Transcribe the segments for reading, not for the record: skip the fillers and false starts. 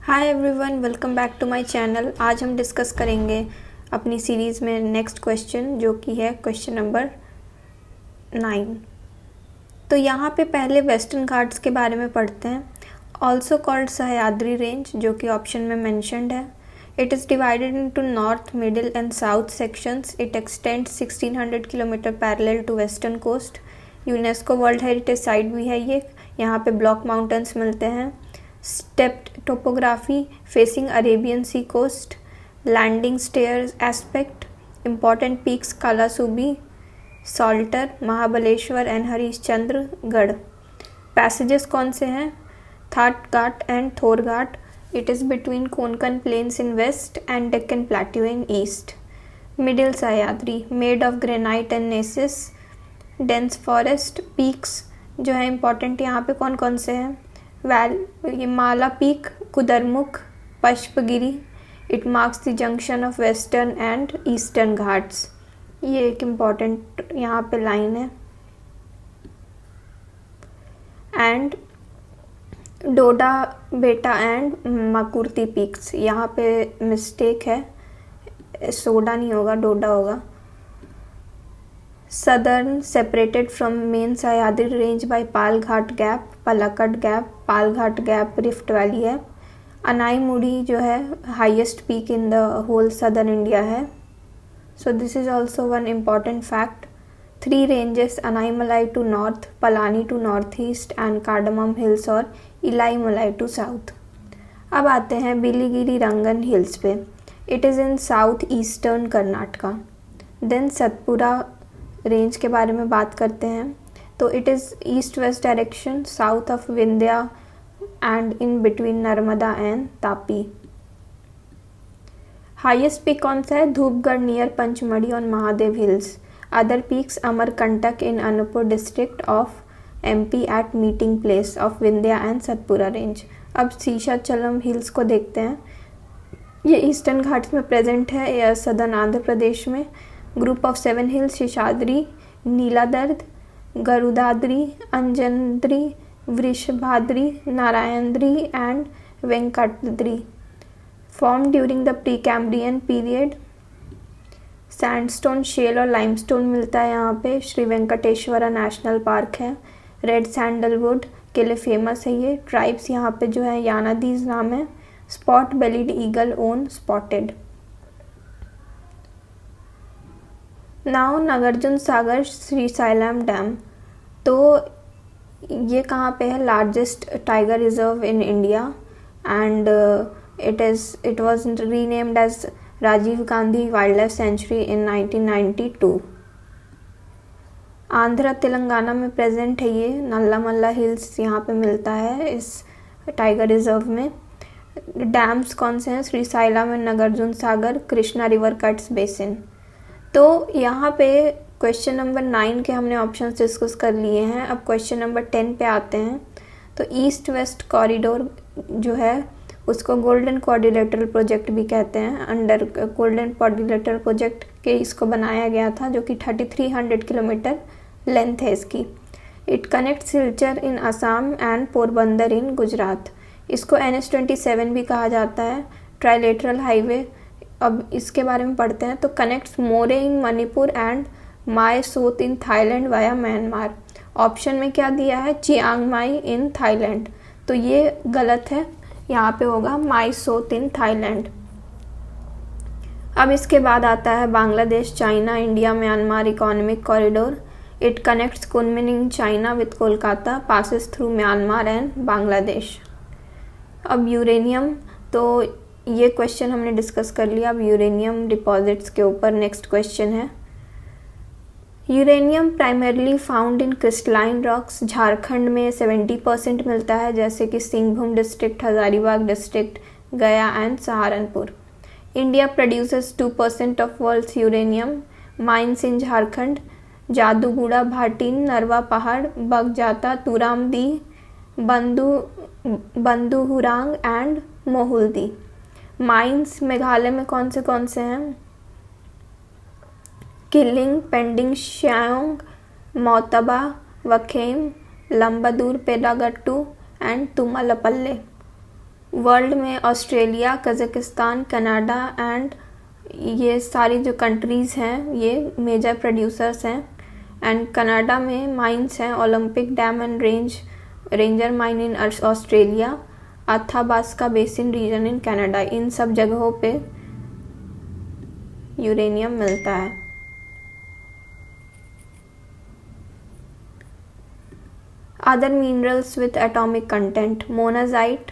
Hi everyone, welcome back to my channel. आज हम discuss करेंगे अपनी सीरीज़ में नेक्स्ट क्वेश्चन, जो कि है क्वेश्चन नंबर 9। तो यहाँ पे पहले वेस्टर्न घाट्स के बारे में पढ़ते हैं। ऑल्सो कॉल्ड सह्याद्री रेंज, जो कि ऑप्शन में मैंशनड है। It is divided into north, middle and south sections. It extends 1600 kilometre parallel to western coast. UNESCO world heritage site भी है ये। यहाँ पे ब्लॉक माउंटेन्स मिलते हैं। Stepped topography facing Arabian Sea coast, landing stairs aspect, important peaks Kalasubi, Salter, Mahabaleshwar and Harishchandragad. Passages कौन से हैं? Thal ghat and Bhor ghat. It is between Konkan plains in west and Deccan plateau in east. Middle Sahyadri, made of granite and gneiss. Dense forest. Peaks जो है important यहाँ पे कौन कौन से हैं? ये माला peak, Kudremukh, Pushpagiri. It marks the junction of western and eastern ghats. ये एक इम्पॉर्टेंट यहाँ पे लाइन है। एंड डोडा बेटा एंड माकुर्ती पीक्स, यहाँ पे मिस्टेक है, सोडा नहीं होगा, डोडा होगा। Southern separated from main Sahyadri range by Palghat gap, Palakkad gap. Palghat gap rift valley है। अनाईमुड़ी जो है highest peak in the whole southern India है। So this is also one important fact. 3 ranges, Anaimalai to north, Palani to north east and cardamom hills और Elaimalai to south. अब आते हैं Biligiri Rangan hills पे। It is in south eastern Karnataka. Then Satpura range के बारे में बात करते हैं। तो it is east west direction, south of Vindhya and in between Narmada and Tapi. Highest peak कौन सा है? Dhupgarh near Pachmarhi on Mahadev hills. Other peaks Amarkantak in Anuppur district of MP eight meeting place of Vindhya and Satpura range. अब शेषाचलम हिल्स को देखते हैं। ये ईस्टर्न घाट्स में प्रेजेंट है, या सदर्न आंध्र प्रदेश में। Group of 7 hills, Seshadri, Neeladri, Garudadri, Anjanadri, Vrishabhadri, Narayanadri and Venkatadri. Form during the pre Cambrian period. Sandstone, shale और लाइमस्टोन मिलता है यहाँ पे। श्री वेंकटेश्वरा नेशनल पार्क है। रेड सैंडलवुड के लिए फेमस है ये। ट्राइब्स यहाँ पे जो है यानादीज नाम है। Spot bellied eagle owl spotted. Now Nagarjuna Sagar Srisailam dam. तो ये कहाँ पे है? Largest tiger reserve in India and it was renamed as Rajiv Gandhi wildlife sanctuary in 1992। Andhra Telangana में प्रेजेंट है ये। नल्लामल्ला हिल्स यहाँ पे मिलता है इस टाइगर रिजर्व में। डैम्स कौन से हैं? Srisailam and Nagarjuna Sagar, Krishna river cuts basin. तो यहाँ पे क्वेश्चन नंबर 9 के हमने ऑप्शंस डिस्कस कर लिए हैं। अब क्वेश्चन नंबर 10 पे आते हैं। तो ईस्ट वेस्ट कॉरिडोर जो है उसको गोल्डन क्वाड्रिलेटरल प्रोजेक्ट भी कहते हैं। अंडर गोल्डन क्वाड्रिलेटरल प्रोजेक्ट के इसको बनाया गया था, जो कि 3300 किलोमीटर लेंथ है इसकी। It connect Silchar in Assam and Porbandar in Gujarat. इसको NH-27 भी कहा जाता है, ट्राइलेटरल हाईवे। अब इसके बारे में पढ़ते हैं। तो connects Moreh in Manipur and Mae Sot in Thailand via Myanmar. Option में क्या दिया है? Chiang Mai in Thailand. तो ये गलत है, यहाँ पे होगा माय सोत इन थाईलैंड। अब इसके बाद आता है Bangladesh, China, India, Myanmar economic corridor. It connects Kunming in China with Kolkata, passes through Myanmar and Bangladesh. अब यूरेनियम, तो ये क्वेश्चन हमने डिस्कस कर लिया। अब यूरेनियम डिपॉजिट्स के ऊपर नेक्स्ट क्वेश्चन है। Uranium primarily found in crystalline rocks. Jharkhand में 70% मिलता है, जैसे कि Singhbhum district, Hazaribagh district, Gaya and Saharanpur. India produces 2% of world's uranium. Mines in Jharkhand, Jaduguda, Bhatin, Narwa Pahar, Bagjata, Turamdih, Banduhurang and Mohuldih. Mines Meghalaya में कौन से हैं? किलिंग, पेंडिंग, श्योंग, मोतबा, वखेम, लंबदूर, पेडागट्टू एंड तुमलपल्ले। वर्ल्ड में ऑस्ट्रेलिया, कज़ाकिस्तान, कनाडा एंड ये सारी जो कंट्रीज़ हैं ये मेजर प्रोड्यूसर्स हैं। एंड कनाडा में माइंस हैं, Olympic Dam and Ranger mine in Australia, Athabasca basin region in Canada, इन सब जगहों पे यूरेनियम मिलता है। Other minerals with atomic content, monazite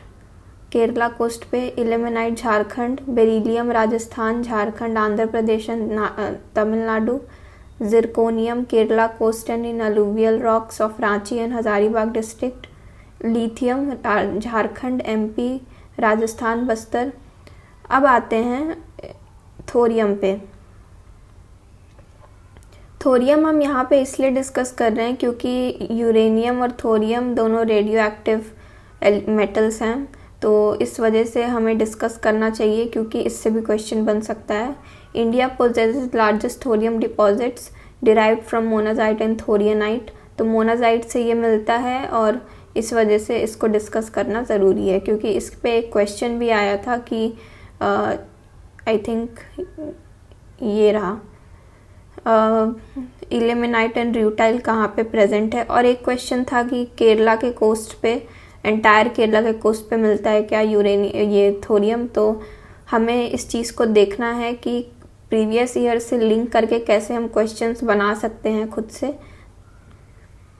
Kerala coast पे, ilmenite Jharkhand, beryllium Rajasthan, Jharkhand, Andhra Pradesh Tamil Nadu, zirconium Kerala coast and in alluvial rocks of Ranchi and Hazaribagh district, lithium Jharkhand, MP, Rajasthan, Bastar. अब आते हैं थोरियम पे। थोरियम हम यहाँ पे इसलिए डिस्कस कर रहे हैं क्योंकि यूरेनियम और थोरियम दोनों रेडियो एक्टिव मेटल्स हैं, तो इस वजह से हमें डिस्कस करना चाहिए क्योंकि इससे भी क्वेश्चन बन सकता है। India possesses largest thorium deposits derived from monazite and thorianite, तो मोनाजाइट से ये मिलता है और इस वजह से इसको डिस्कस करना ज़रूरी है क्योंकि इस पे एक क्वेश्चन भी आया था कि आई थिंक ये रहा इल्मेनाइट एंड रूटाइल कहाँ पे प्रेजेंट है, और एक क्वेश्चन था कि केरला के कोस्ट पे, एंटायर केरला के कोस्ट पे मिलता है क्या ये थोरियम। तो हमें इस चीज़ को देखना है कि प्रीवियस ईयर से लिंक करके कैसे हम क्वेश्चंस बना सकते हैं खुद से।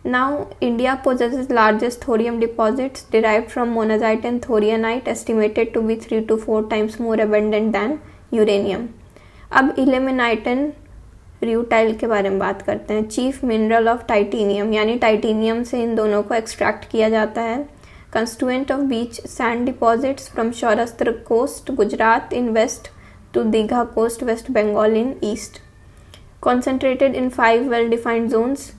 Now India possesses largest thorium deposits derived from monazite and thorionite estimated to be 3 to 4 times more abundant than uranium। अब ilmenite and रूटाइल के बारे में बात करते हैं। चीफ मिनरल ऑफ टाइटेनियम, यानी टाइटेनियम से इन दोनों को एक्सट्रैक्ट किया जाता है। Constituent of beach sand deposits from Saurashtra coast Gujarat in west to Digha coast West Bengal in east. Concentrated in 5 well defined zones,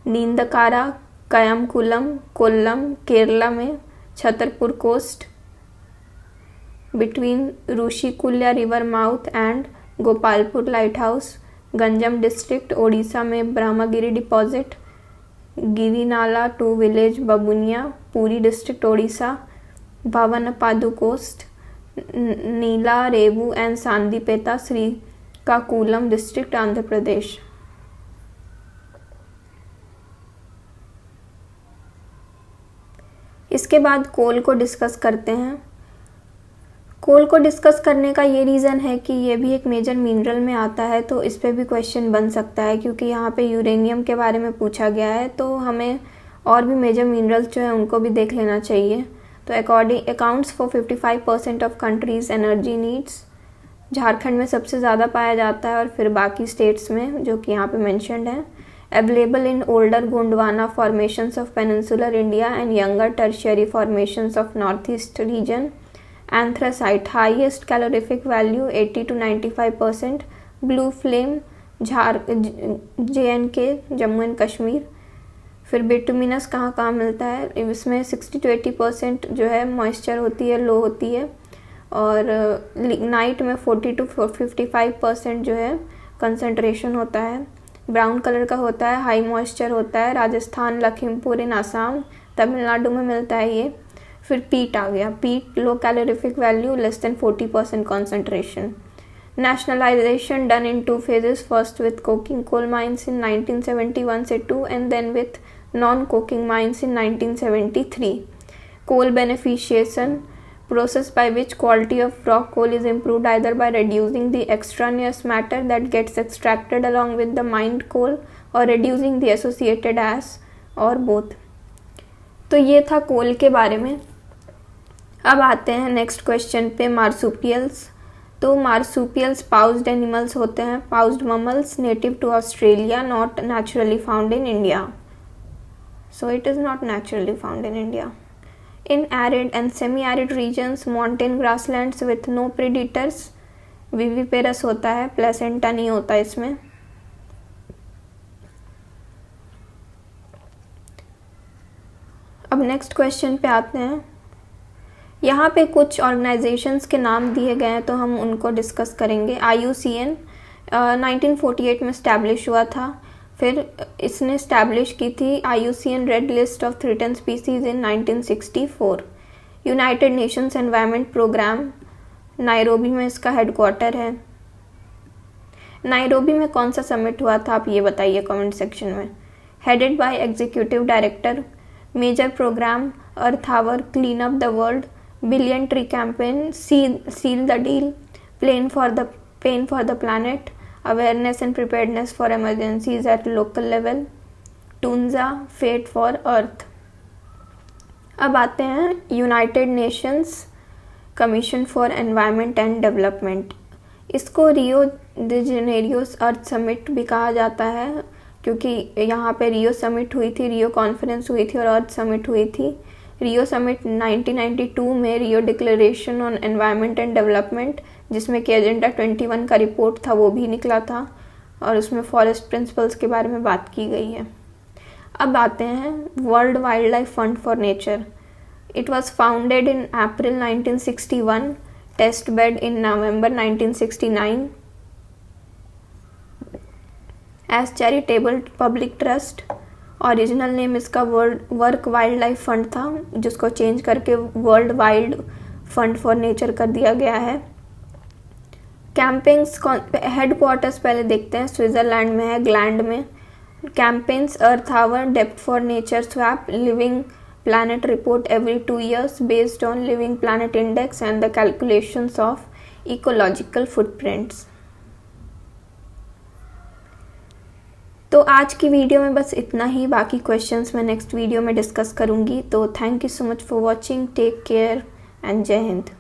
Neendakara, Kayamkulam, Kollam Kerala में, Chhatrapur coast between Rushikulya river mouth and Gopalpur lighthouse, Ganjam district Odisha में Brahmagiri deposit, गिरिनाला to village Babunia, Puri district Odisha, Bhavanapadu coast, Neela Revu and Sandipeta Srikakulam district Andhra Pradesh. इसके बाद कोल को discuss करते हैं। कोल को discuss करने का ये रीज़न है कि ये भी एक मेजर मिनरल में आता है, तो इस पे भी क्वेश्चन बन सकता है क्योंकि यहाँ पे यूरेनियम के बारे में पूछा गया है, तो हमें और भी मेजर मिनरल्स जो है उनको भी देख लेना चाहिए। तो accounts for 55% of countries energy needs, Jharkhand में सबसे ज़्यादा पाया जाता है और फिर बाकी स्टेट्स में जो कि यहाँ पे मेंशन्ड है। Available in older Gondwana formations of peninsular India and younger tertiary formations of north east region. Anthracite highest calorific value 80 to 95%, blue flame JNK Jammu and Kashmir. फिर बिटुमिनस कहाँ मिलता है, इसमें 60 to 80% जो है मॉइस्चर होती है, लो होती है, और नाइट में 40 to 55% जो है कंसंट्रेशन होता है। ब्राउन कलर का होता है, हाई मॉइस्चर होता है, राजस्थान, लखीमपुर इन आसाम, तमिलनाडु में मिलता है ये। फिर पीट आ गया, peat low calorific value, less than 40% concentration. Nationalization done in 2 phases, first with coking coal mines in 1971 से 2 and then with non-coking mines in 1973. Coal beneficiation, process by which quality of raw coal is improved either by reducing the extraneous matter that gets extracted along with the mined coal or reducing the associated ash or both. तो ये था कोल के बारे में। अब आते हैं next question पे, मार्सुपियल्स। तो मार्सुपियल्स पाउज्ड एनिमल्स होते हैं, pouched mammals, native to Australia, not naturally found in India. So it is not naturally found in India. In arid and semi arid regions, mountain grasslands with no predators, viviparous होता है, placenta नहीं होता इसमें। अब next question पे आते हैं। यहाँ पे कुछ ऑर्गेनाइजेशंस के नाम दिए गए हैं तो हम उनको डिस्कस करेंगे। IUCN 1948 में इस्टेब्लिश हुआ था, फिर इसने इस्टेब्लिश की थी IUCN red list of threatened species in 1964। United nations environment programme, Nairobi में इसका हेडक्वार्टर है। नायरोबी में कौन सा समिट हुआ था, आप ये बताइए कमेंट सेक्शन में। Headed by executive director, major programme, Earth Hour, clean up the world, billion tree campaign, seal the deal, pen for the planet, awareness and preparedness for emergencies at local level, Tunza, fete for earth. अब आते हैं United Nations commission for environment and development. इसको Rio दे Janeiro अर्थ summit भी कहा जाता है, क्योंकि यहाँ पे रियो समिट हुई थी, रियो कॉन्फ्रेंस हुई थी और अर्थ समिट हुई थी। रियो समिट 1992 में Rio declaration on environment and development, जिसमें कि एजेंडा 21 का रिपोर्ट था, वो भी निकला था और उसमें फॉरेस्ट प्रिंसिपल्स के बारे में बात की गई है। अब आते हैं world wild life fund for nature. It was founded in April 1961, test bed in November 1969 as charitable public trust. Original name इसका वर्क वाइल्ड लाइफ फंड था, जिसको चेंज करके world wild fund for nature कर दिया गया है। Campaigns headquarters पहले देखते हैं, स्विट्जरलैंड में है, ग्लैंड में। कैंपेन्स अर्थ आवर, डेप्थ for nature swap, living planet report every 2 years based on living planet index and the calculations of ecological footprints। तो आज की वीडियो में बस इतना ही, बाकी क्वेश्चंस मैं नेक्स्ट वीडियो में डिस्कस करूंगी। तो thank you so much for watching, take care and जय हिंद।